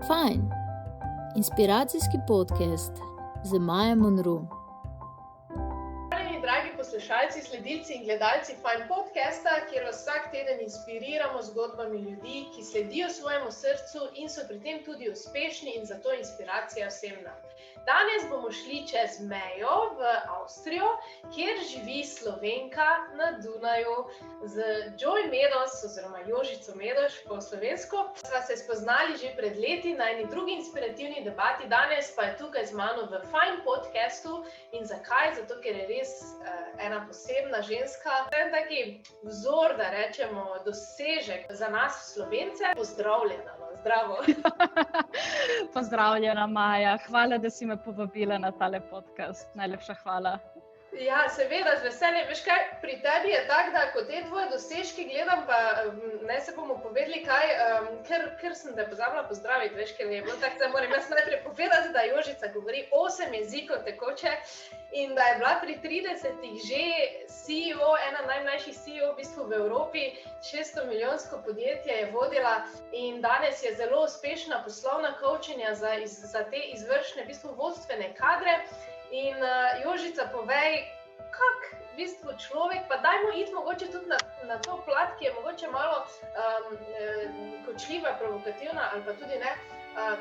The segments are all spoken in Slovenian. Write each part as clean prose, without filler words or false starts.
Fajn, inspiracijski podcast z Majo Monroe. Dragi poslušalci, sledilci in gledalci Fajn podcasta, kjer vas vsak teden inspiriramo zgodbami ljudi, ki sledijo svojemu srcu in so pri tem tudi uspešni in zato inspiracija vsem nam. Danes bomo šli čez mejo v Avstrijo, kjer živi Slovenka na Dunaju z Joy Medos oziroma Jožico Medoš po slovensko. Sva se spoznali že pred leti na eni drugi inspirativni debati, danes pa je tukaj z mano v Fajn podcastu. In zakaj? Zato, ker je res ena posebna ženska. To je taki vzor, da rečemo, dosežek za nas Slovence. Pozdravljena, zdravo. Pozdravljena, Maja. Hvala, da si me povabila na tale podcast. Najlepša hvala. Ja, seveda, z veseljem. Veš kaj, pri tebi je tako, da ko te tvoje dosežki gledam, pa ne se bomo povedali kaj, ker sem te pozabila pozdraviti, veš, ker je bilo tako, da moram jaz najprej povedati, da Jožica govori 8 jezikov tekoče in da je bila pri 30-ih že CEO, ena najmlajših CEO v bistvu v Evropi, 600 milijonsko podjetje je vodila in danes je zelo uspešna poslovna coachinja za te izvršne, v bistvu vodstvene kadre. In Jožica, povej, kak v bistvu človek, pa dajmo iti mogoče tudi na to plat, ki je mogoče malo kočljiva, provokativna ali pa tudi ne,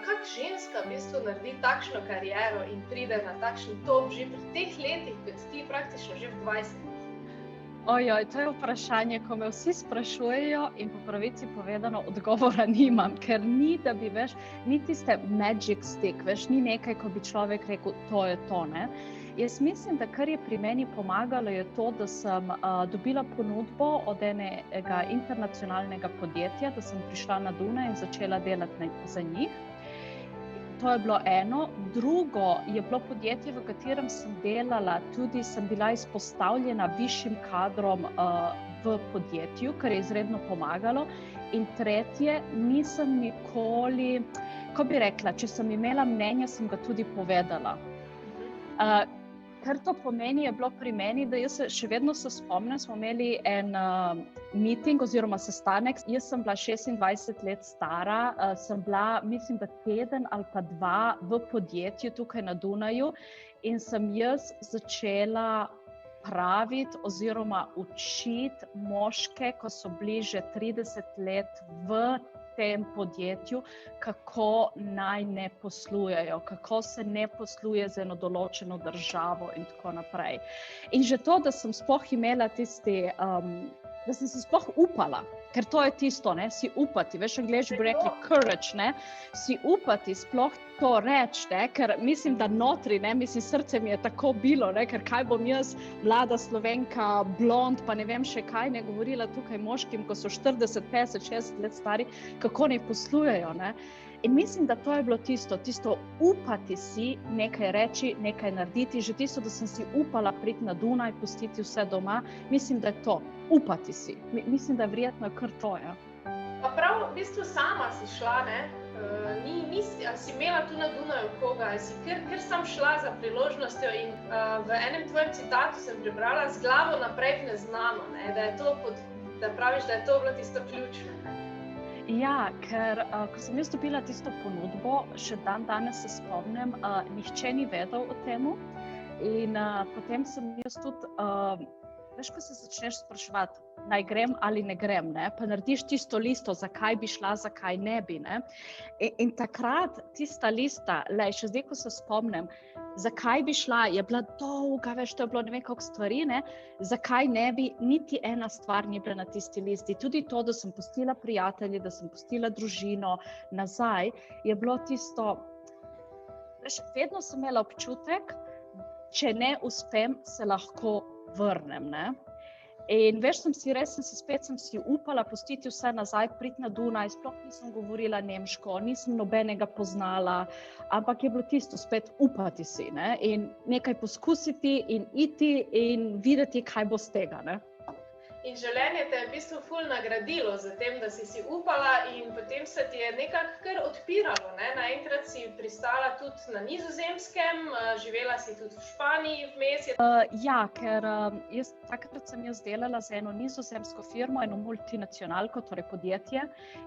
kak ženska v bistvu naredi takšno kariero in pride na takšen top že pri teh letih, kot ti praktično že v 20. Ojoj, to je vprašanje, ko me vsi sprašujejo in po pravici povedano odgovora nimam, ker ni, da bi, veš, ni tiste magic stick, veš, ni nekaj, ko bi človek rekel, to je to, ne. Jaz mislim, da kar je pri meni pomagalo, je to, da sem dobila ponudbo od enega internacionalnega podjetja, da sem prišla na Dunaj in začela delati za njih. To je bilo eno. Drugo je bilo podjetje, v katerem sem delala, tudi sem bila izpostavljena višjim kadrom v podjetju, kar je izredno pomagalo. In tretje, nisem nikoli, ko bi rekla, če sem imela mnenje, sem ga tudi povedala. Kar to pomeni, je bilo pri meni, da jaz še vedno se spomnim, smo imeli en meeting oziroma sestanek. Jaz sem bila 26 let stara, sem bila, mislim, da teden ali pa 2 v podjetju tukaj na Dunaju in sem jaz začela praviti oziroma učiti moške, ko so bili že 30 let v tem podjetju, kako naj ne poslujejo, kako se ne posluje z eno določeno državo in tako naprej. In že to, da sem sploh imela da sem se sploh upala, ker to je tisto, ne, si upati, veš, Angleži bi rekli courage, ne, si upati sploh to reči, ne, ker mislim, da notri, ne, mislim, srce mi je tako bilo, ne, ker kaj bom jaz, mlada Slovenka, blond, pa ne vem še kaj, ne, govorila tukaj moškim, ko so 40, 50, 60 let stari, kako ne poslujejo, ne. In mislim, da to je bilo tisto upati si nekaj reči, nekaj narediti, že tisto, da sem si upala priti na Dunaj, pustiti vse doma, mislim, da je to, upati si. Mislim, da je verjetno kar to, ja. Pa prav v bistvu sama si šla, ne? Ali si imela tu na Dunaju koga, ali si ker sem šla za priložnostjo in v enem tvojem citatu sem prebrala z glavo naprej v neznano, ne? Da praviš, da je to bilo tisto ključno. Ja, ker ko sem jaz dobila tisto ponudbo, še danes se spomnim, nihče ni vedel o temu in potem sem jaz tudi, veš, ko se začneš spraševati, naj grem ali ne grem, ne, pa narediš tisto listo, zakaj bi šla, zakaj ne bi, ne. In takrat tista lista, še zdaj, ko se spomnim, zakaj bi šla, je bila dolga, veš, to je bilo ne vem koliko stvari, ne, zakaj ne bi, niti ena stvar ni bila na tisti listi. Tudi to, da sem pustila prijatelje, da sem pustila družino nazaj, je bilo tisto, veš, vedno sem imela občutek, če ne uspem, se lahko vrnem, ne. In veš, spet sem si upala pustiti vse nazaj, priti na Dunaj, sploh nisem govorila nemško, nisem nobenega poznala, ampak je bilo tisto spet upati si, ne, in nekaj poskusiti in iti in videti, kaj bo z tega, ne. In življenje te je v bistvu ful nagradilo za tem, da si upala in potem se ti je nekako kar odpiralo, ne? Naenkrat si pristala tudi na Nizozemskem, živela si tudi v Španiji vmes. Ja, ker takrat sem jaz delala za eno nizozemsko firmo, eno multinacionalko, torej podjetje,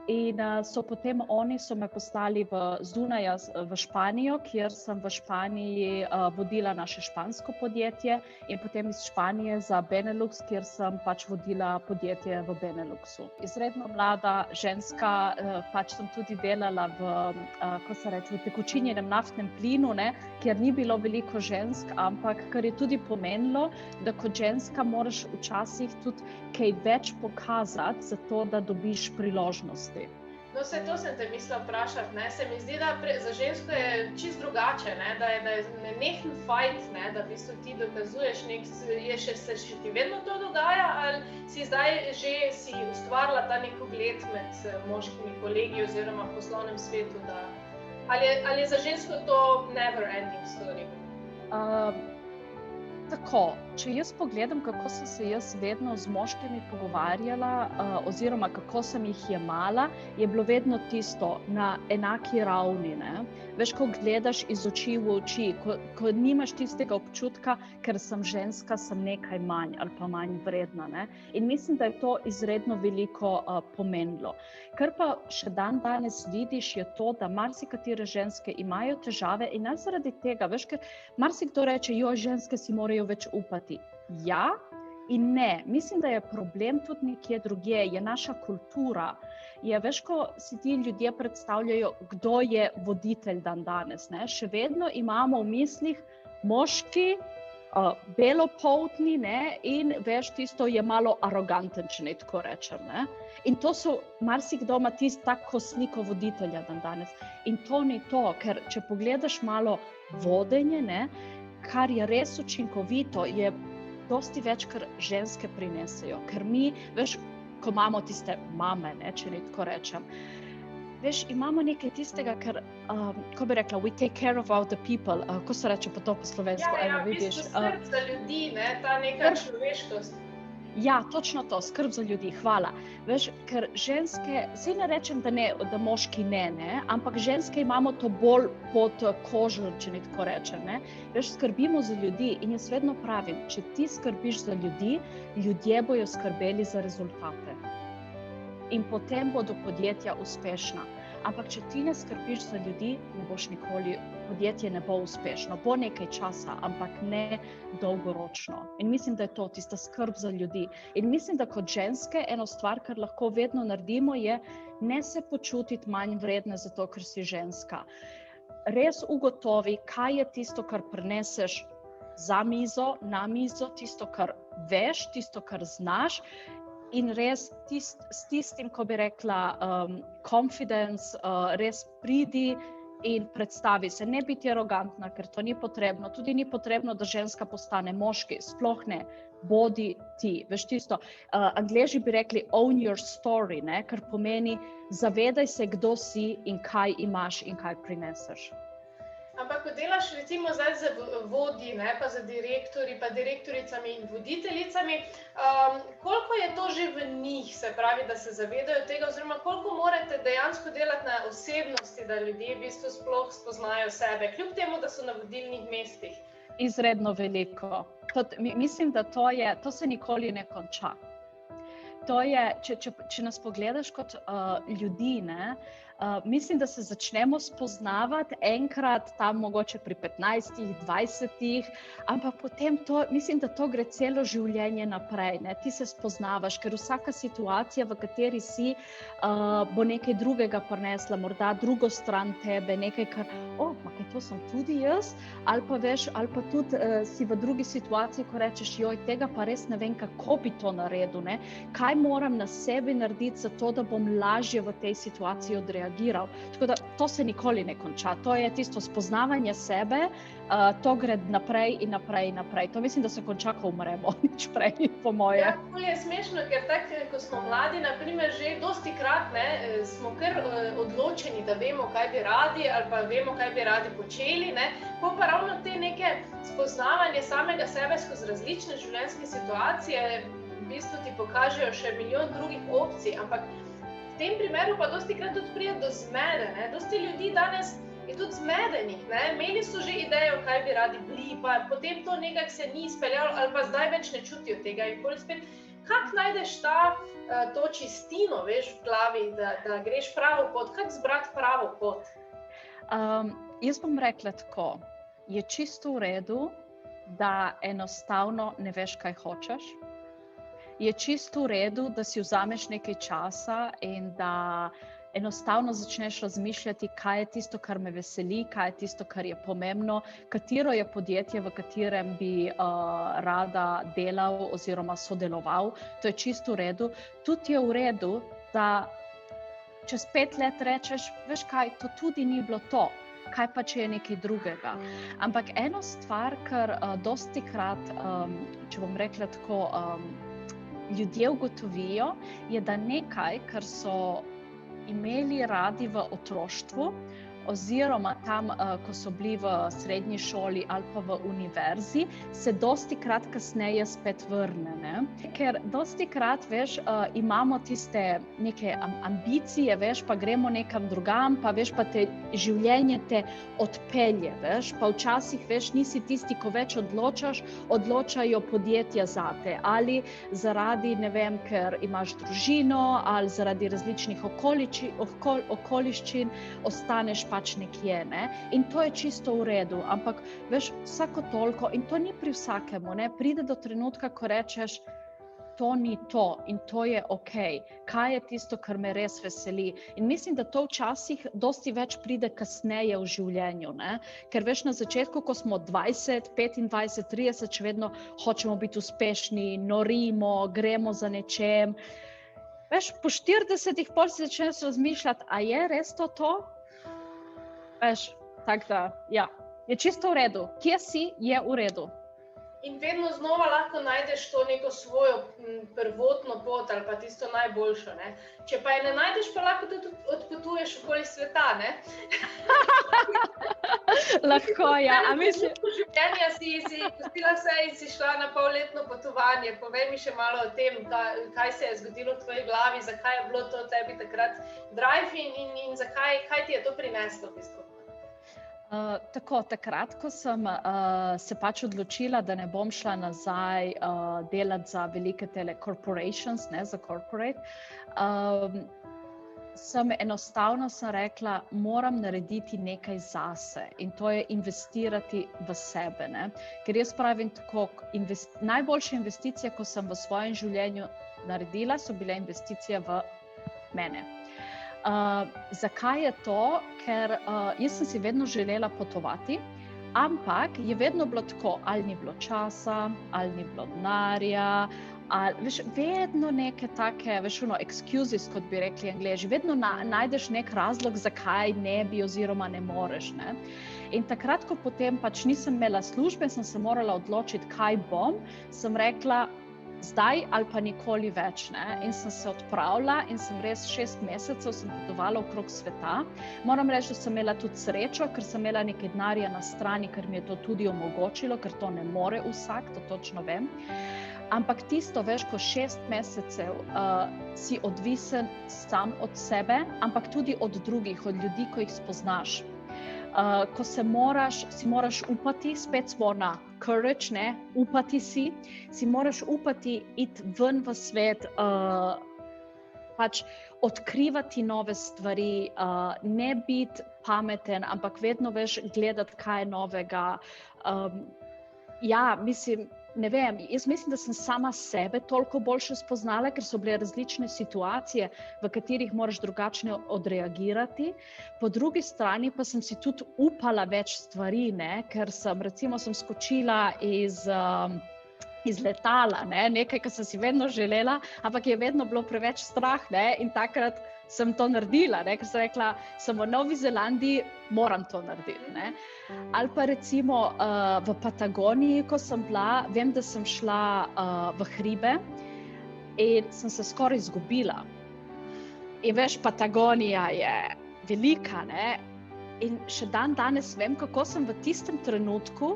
in potem oni so me poslali zunaj v Španijo, kjer sem v Španiji vodila naše špansko podjetje in potem iz Španije za Benelux, kjer sem pač vodila podjetje v Beneluxu. Izredno mlada ženska, pač sem tudi delala v tekočinjenem naftnem plinu, ne, kjer ni bilo veliko žensk, ampak kar je tudi pomenilo, da kot ženska moraš včasih tudi kaj več pokazati, zato da dobiš priložnosti. No, vse to sem te mislila vprašati, ne. Se mi zdi, da za žensko je čisto drugače, ne, da je nenehen fajt, ne, da v bistvu ti dokazuješ se še ti vedno to dogaja, ali si zdaj že si ustvarila ta nek ugled med moškimi kolegi oziroma v poslovnem svetu, ali je za žensko to never ending story? Tako, če jaz pogledam, kako sem se jaz vedno z moškimi pogovarjala, oziroma kako sem jih jemala, je bilo vedno tisto na enaki ravni, ne. Veš, ko gledaš iz oči v oči, ko nimaš tistega občutka, ker sem ženska, sem nekaj manj ali pa manj vredna, ne. In mislim, da je to izredno veliko pomenilo. Kar pa še dan danes vidiš, je to, da marsikatere ženske imajo težave in ne zaradi tega, veš, ker marsikdo reče, ženske si morajo več upati. Ja in ne. Mislim, da je problem tudi nekje drugje, je naša kultura. Je, veš, ko si ti ljudje predstavljajo, kdo je voditelj dan danes, ne? Še vedno imamo v mislih moški, belopoltni, ne? In veš, tisto je malo aroganten, če ne tako rečem, ne? In to so marsikdo ima tako sliko voditelja dan danes. In to ni to, ker če pogledaš malo vodenje, ne? Kar je res učinkovito, je dosti več, kar ženske prinesejo. Ker mi, veš, ko imamo tiste mame, ne, če ne tako rečem, veš, imamo nekaj tistega, ker, ko bi rekla, we take care of the people, ko se reče pa to po slovensko, v bistvu skrb za ljudi, ne, ta neka človeškost. Ja, točno to, skrb za ljudi, hvala. Veš, ker ženske, saj ne rečem, da moški ne, ampak ženske imamo to bolj pod kožo, če ne tako rečem, ne. Veš, skrbimo za ljudi in jaz vedno pravim, če ti skrbiš za ljudi, ljudje bojo skrbeli za rezultate. In potem bodo podjetja uspešna. Ampak če ti ne skrbiš za ljudi, ne boš nikoli, podjetje ne bo uspešno. Bo nekaj časa, ampak ne dolgoročno. In mislim, da je to tista skrb za ljudi. In mislim, da kot ženske eno stvar, kar lahko vedno naredimo, je ne se počutiti manj vredne zato, ker si ženska. Res ugotovi, kaj je tisto, kar prineseš za mizo, na mizo, tisto, kar veš, tisto, kar znaš. In res s tistim, ko bi rekla, confidence, res pridi in predstavi se. Ne biti arogantna, ker to ni potrebno. Tudi ni potrebno, da ženska postane moški. Sploh ne. Bodi ti. Veš tisto, Angleži bi rekli own your story, ne? Kar pomeni zavedaj se, kdo si in kaj imaš in kaj prineseš. Ampak ko delaš recimo zdaj z vodji, ne, pa z direktorji, pa direktoricami in voditeljicami, koliko je to že v njih, se pravi, da se zavedajo tega, oziroma koliko morate dejansko delati na osebnosti, da ljudje v bistvu sploh spoznajo sebe, kljub temu, da so na vodilnih mestih? Izredno veliko. Mislim, da to se nikoli ne konča. To je, če nas pogledaš kot ljudi, ne, mislim, da se začnemo spoznavati enkrat tam mogoče pri 15, 20, ampak potem mislim, da to gre celo življenje naprej, ne. Ti se spoznavaš, ker vsaka situacija, v kateri si, bo nekaj drugega prinesla, morda drugo stran tebe, nekaj, kar, to sem tudi jaz, ali pa veš, ali pa tudi si v drugi situaciji, ko rečeš, tega pa res ne vem, kako bi to naredil, ne. Kaj moram na sebi narediti za to, da bom lažje v tej situaciji odreagiral. Tako da to se nikoli ne konča. To je tisto spoznavanje sebe, to gre naprej in naprej in naprej. To mislim, da se konča, ko umremo, nič prej, po moje. Ja, je smešno, ker tako, ko smo mladi, naprimer, že dostikrat, ne, smo kar odločeni, da vemo, kaj bi radi, ali pa vemo, kaj bi radi počeli, ne. Pa ravno te neke spoznavanje samega sebe skozi različne življenjske situacije bistvu ti pokažejo še milijon drugih opcij, ampak v tem primeru pa dostikrat tudi pride do zmede, ne? Dosti ljudi danes je tudi zmedenih, ne? Imeli so že idejo, kaj bi radi bili, pa potem to nekako se ni izpeljalo ali pa zdaj več ne čutijo tega in potem spet, kako najdeš to čistino, veš, v glavi, da greš pravo pot, kako zbrati pravo pot? Jaz bom rekla tako, je čisto v redu, da enostavno ne veš, kaj hočeš. Je čisto v redu, da si vzameš nekaj časa in da enostavno začneš razmišljati, kaj je tisto, kar me veseli, kaj je tisto, kar je pomembno, katero je podjetje, v katerem bi rada delal oziroma sodeloval. To je čisto v redu. Tudi je v redu, da čez 5 let rečeš, veš kaj, to tudi ni bilo to. Kaj pa, če je nekaj drugega. Ampak eno stvar, kar dostikrat, če bom rekla tako, ljudje ugotovijo, je, da nekaj, kar so imeli radi v otroštvu, oziroma tam, ko so bili v srednji šoli ali pa v univerzi, se dostikrat kasneje spet vrne, ne? Ker dostikrat, veš, imamo tiste neke ambicije, veš, pa gremo nekam drugam, pa veš, pa te življenje te odpelje, veš, pa včasih, veš, nisi tisti, ko več odločaš, odločajo podjetja zate, ali zaradi, ne vem, ker imaš družino, ali zaradi različnih okoliščin, ostaneš pač nekje, ne? In to je čisto v redu, ampak veš, vsako toliko, in to ni pri vsakemu, ne? Pride do trenutka, ko rečeš, to ni to in to je okej. Kaj je tisto, kar me res veseli? In mislim, da to včasih dosti več pride kasneje v življenju, ne? Ker veš, na začetku, ko smo 20, 25, 30, še vedno hočemo biti uspešni, norimo, gremo za nečem. Veš, po 40-ih pol si začneš razmišljati, a je res to? Veš, tako da, ja, je čisto v redu. Kje si, je v redu. In vedno znova lahko najdeš to neko svojo prvotno pot ali pa tisto najboljšo, ne? Če pa je ne najdeš, pa lahko tudi odpotuješ okoli sveta, ne? Lahko, ja. A mislim... Življenja si pustila vse in si šla na polletno potovanje. Povej mi še malo o tem, kaj se je zgodilo v tvoji glavi, zakaj je bilo to tebi takrat drive in zakaj, kaj ti je to prineslo v bistvu? Tako, takrat, ko sem se pač odločila, da ne bom šla nazaj delati za velike corporations, ne, za corporate, sem rekla, moram narediti nekaj zase in to je investirati v sebe, ne. Ker jaz pravim tako, najboljše investicije, ko sem v svojem življenju naredila, so bile investicije v mene. Zakaj je to? Ker jaz sem si vedno želela potovati, ampak je vedno bilo tako, ali ni bilo časa, ali ni bilo denarja, ali veš, vedno neke take, veš, excuses, kot bi rekli Angleži, vedno najdeš nek razlog, zakaj ne bi oziroma ne moreš, ne. In takrat, ko potem pač nisem imela službe, sem se morala odločiti, kaj bom, sem rekla, zdaj ali pa nikoli več, ne? In sem se odpravila in sem res 6 mesecev sem potovala okrog sveta. Moram reči, da sem imela tudi srečo, ker sem imela nekaj denarja na strani, ker mi je to tudi omogočilo, ker to ne more vsak, to točno vem. Ampak tisto, veš, ko 6 mesecev si odvisen sam od sebe, ampak tudi od drugih, od ljudi, ko jih spoznaš. Ko si moraš upati, spet smo na courage, ne, upati si moraš upati iti ven v svet, pač odkrivati nove stvari, ne biti pameten, ampak vedno veš gledati, kaj je novega. Ja, mislim, ne vem, jaz mislim, da sem sama sebe toliko boljše spoznala, ker so bile različne situacije, v katerih moraš drugačne odreagirati. Po drugi strani pa sem si tudi upala več stvari, ne, ker sem skočila iz letala, ne, nekaj, kar sem si vedno želela, ampak je vedno bilo preveč strah, ne, in takrat sem to naredila, ne, ker sem rekla, sem v Novi Zelandiji, moram to narediti, ne. Ali pa recimo v Patagoniji, ko sem bila, vem, da sem šla v hribe in sem se skoraj izgubila. In veš, Patagonija je velika, ne, in še danes vem, kako sem v tistem trenutku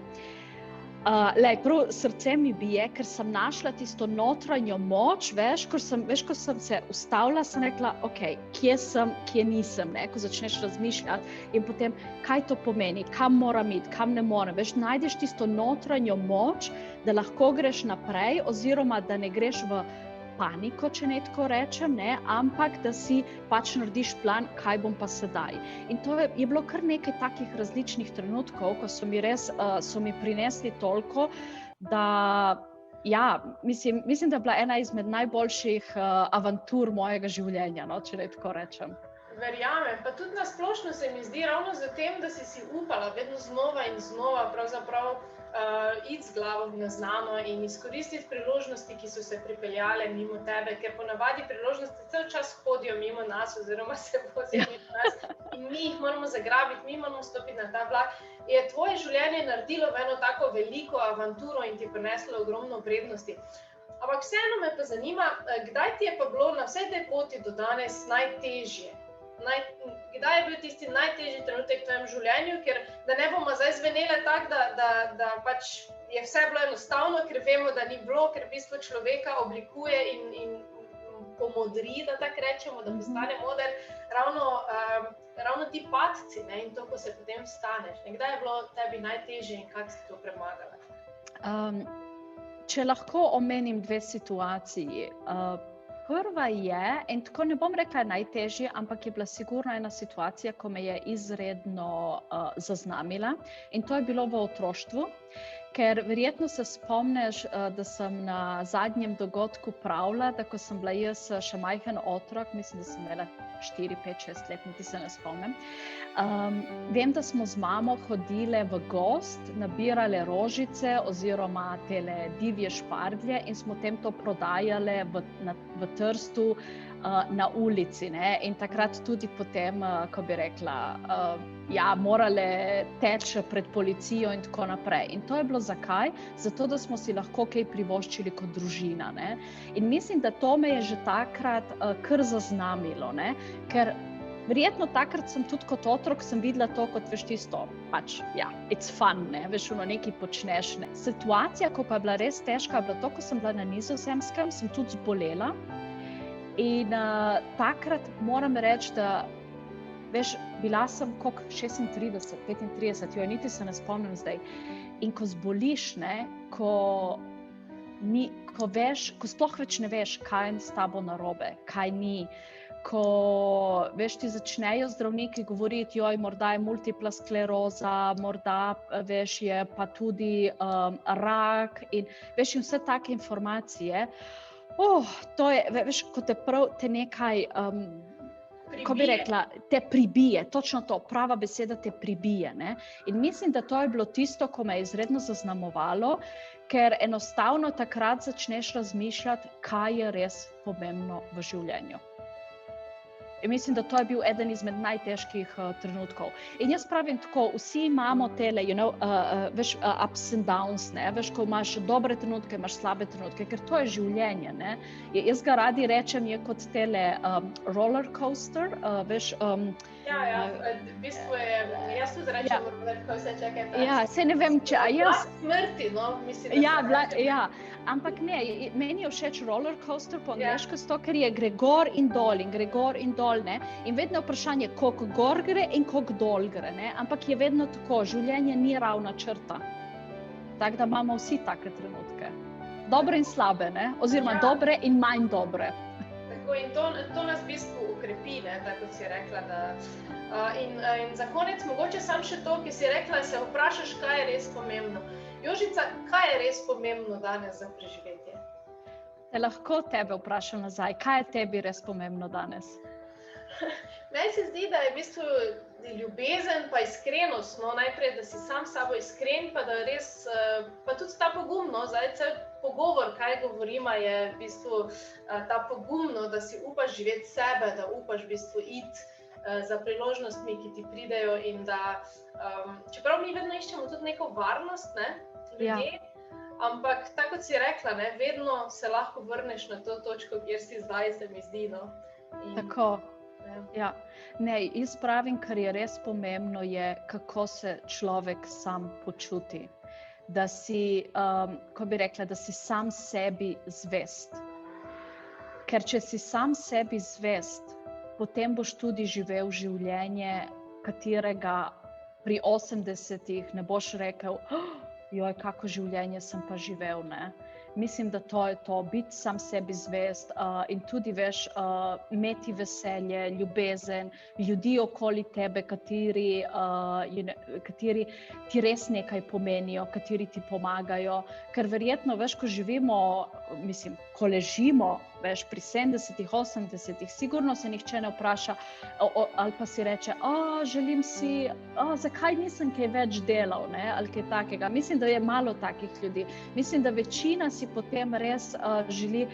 Prav srce mi bije, ker sem našla tisto notranjo moč, ko sem se ustavila, sem rekla, ok, kje sem, kje nisem, ne? Ko začneš razmišljati in potem, kaj to pomeni, kam moram iti, kam ne morem, najdeš tisto notranjo moč, da lahko greš naprej oziroma da ne greš v paniko, če ne tako rečem, ne? Ampak da si pač narediš plan, kaj bom pa sedaj. In to je bilo kar nekaj takih različnih trenutkov, ko so mi prinesli toliko, da mislim, da je bila ena izmed najboljših avantur mojega življenja, no, če ne tako rečem. Verjamem, pa tudi na splošno se mi zdi ravno za tem, da si upala vedno znova in znova pravzaprav iti z glavo v neznano in izkoristiti priložnosti, ki so se pripeljale mimo tebe, ker ponavadi priložnosti cel čas hodijo mimo nas oziroma se vozijo mimo nas in mi jih moramo zagrabiti, mi moramo stopiti na ta vlak. Je tvoje življenje naredilo v eno tako veliko avanturo in ti prineslo ogromno prednosti. Ampak vseeno me pa zanima, kdaj ti je pa bilo na vsej tej poti do danes najtežje? Kdaj je bil tisti najtežji trenutek v tvojem življenju, ker da ne bomo zdaj zvenele tako, da pač je vse bilo enostavno, ker vemo, da ni bilo, ker v bistvu človeka oblikuje in pomodri, da tako rečemo, da postane moder, ravno ti padci, ne, in to, ko se potem vstaneš. Kdaj je bilo tebi najtežje in kako si to premagala? Če lahko omenim dve situaciji. Prva je, in tako ne bom rekla najtežje, ampak je bila sigurno ena situacija, ko me je izredno zaznamila, in to je bilo v otroštvu, ker verjetno se spomniš, da sem na zadnjem dogodku pravila, da ko sem bila jaz še majhen otrok, mislim, da sem imela 4, 5, 6 let, niti se ne spomnim. Vem, da smo z mamo hodile v gozd, nabirale rožice oziroma tele divje šparglje in smo tem to prodajale v Trstu na ulici, ne? In takrat tudi potem, ko bi rekla, morale teči pred policijo in tako naprej. In to je bilo zakaj? Zato, da smo si lahko kaj privoščili kot družina, ne? In mislim, da to me je že takrat kar zaznamilo, ne? Ker verjetno takrat sem tudi kot otrok sem videla to kot, tisto, pač, it's fun, ne, nekaj počneš, ne. Situacija, ko pa je bila res težka, je bila to, ko sem bila na Nizozemskem, sem tudi zbolela in takrat moram reči, da, bila sem koliko, 36, 35, niti se ne spomnim zdaj. In ko zboliš, ne, ko sploh več ne veš, kaj je s tabo narobe, kaj ni, ko ti začnejo zdravniki govoriti, morda je multipla skleroza, morda je pa tudi rak in vse take informacije. To je, ko te nekaj, ko bi rekla, te pribije, točno to, prava beseda te pribije, ne? In mislim, da to je bilo tisto, ko me je izredno zaznamovalo, ker enostavno takrat začneš razmišljati, kaj je res pomembno v življenju. In mislim, da to je bil eden izmed najtežkih trenutkov. In jaz pravim tako, vsi imamo tele, ups and downs, ne? Ko imaš dobre trenutke, imaš slabe trenutke, ker to je življenje, ne? Jaz ga radi rečem, je kot tele roller coaster, v bistvu je, jaz tudi rečem roller coaster, čakaj. Saj ne vem, če, Vlak smrti, no, mislim, da ampak ne, meni je všeč roller coaster po angleško, ker je gre gor in dol, ne? In vedno je vprašanje, koliko gor gre in koliko dol gre, ne? Ampak je vedno tako, življenje ni ravna črta. Tako da imamo vsi take trenutke. Dobre in slabe, ne? Oziroma dobre in manj dobre. Tako, in to nas v bistvu ukrepi, ne? Tako si rekla, da... In za konec mogoče samo še to, ki si rekla, se vprašaš, kaj je res pomembno. Jožica, kaj je res pomembno danes za preživetje? Te lahko tebe vprašam nazaj, kaj je tebi res pomembno danes? Meni se zdi, da je v bistvu ljubezen pa iskrenost, no, najprej, da si sam s sabo iskren, pa da res, pa tudi ta pogum, no, zdaj cel pogovor, kaj govorimo, je v bistvu ta pogumno, da si upaš živeti sebe, da upaš v bistvu iti za priložnostmi, ki ti pridejo in da, čeprav mi vedno iščemo tudi neko varnost, ne, ljudje, ampak tako kot si rekla, ne, vedno se lahko vrneš na to točko, kjer si zdaj, se mi zdi, no. Tako. Ne, jaz pravim, kar je res pomembno, je, kako se človek sam počuti. da si, ko bi rekla, da si sam sebi zvest. Ker če si sam sebi zvest, potem boš tudi živel življenje, katerega pri 80-ih ne boš rekel, joj, kako življenje sem pa živel, ne. Mislim, da to je to, biti sam sebi zvest in tudi, veš, imeti veselje, ljubezen, ljudi okoli tebe, kateri ti res nekaj pomenijo, kateri ti pomagajo. Ker verjetno, veš, ko živimo, mislim, ko ležimo, veš, pri 70-ih, 80-ih, sigurno se nihče ne vpraša ali pa si reče, želim si, zakaj nisem kaj več delal, ne, ali kaj takega. Mislim, da je malo takih ljudi. Mislim, da večina si potem res želi,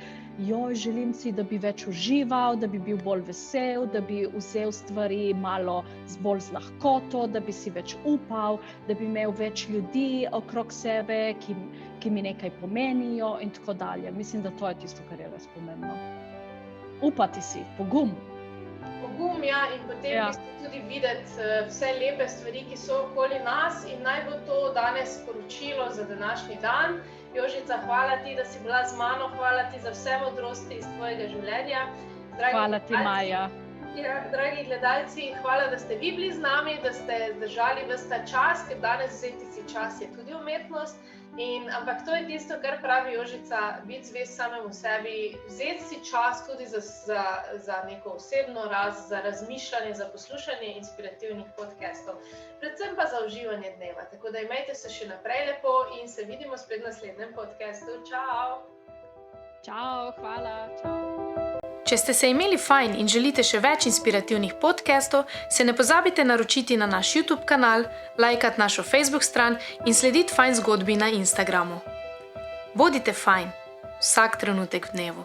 želim si, da bi več užival, da bi bil bolj vesel, da bi vzel stvari malo bolj z lahkoto, da bi si več upal, da bi imel več ljudi okrog sebe, ki mi nekaj pomenijo in tako dalje. Mislim, da to je tisto, kar je res pomembno. Upati si, pogum. Pogum, ja, in potem tudi videti vse lepe stvari, ki so okoli nas, in naj bo to danes sporočilo za današnji dan. Jožica, hvala ti, da si bila z mano, hvala ti za vse modrosti iz tvojega življenja. Hvala ti, Maja. Ja, dragi gledalci, hvala, da ste vi bili z nami, da ste zdržali ves ta čas, ker danes vzeti si čas je tudi umetnost. Ampak to je tisto, kar pravi Jožica, biti zvest samemu sebi, vzeti si čas tudi za neko osebno rast, za razmišljanje, za poslušanje inspirativnih podcastov, predvsem pa za uživanje dneva. Tako da imejte se še naprej lepo in se vidimo spet v naslednjem podcastu. Čau! Čau, hvala, čau! Če ste se imeli fajn in želite še več inspirativnih podcastov, se ne pozabite naročiti na naš YouTube kanal, lajkati našo Facebook stran in slediti Fajn zgodbi na Instagramu. Bodite fajn, vsak trenutek v dnevu.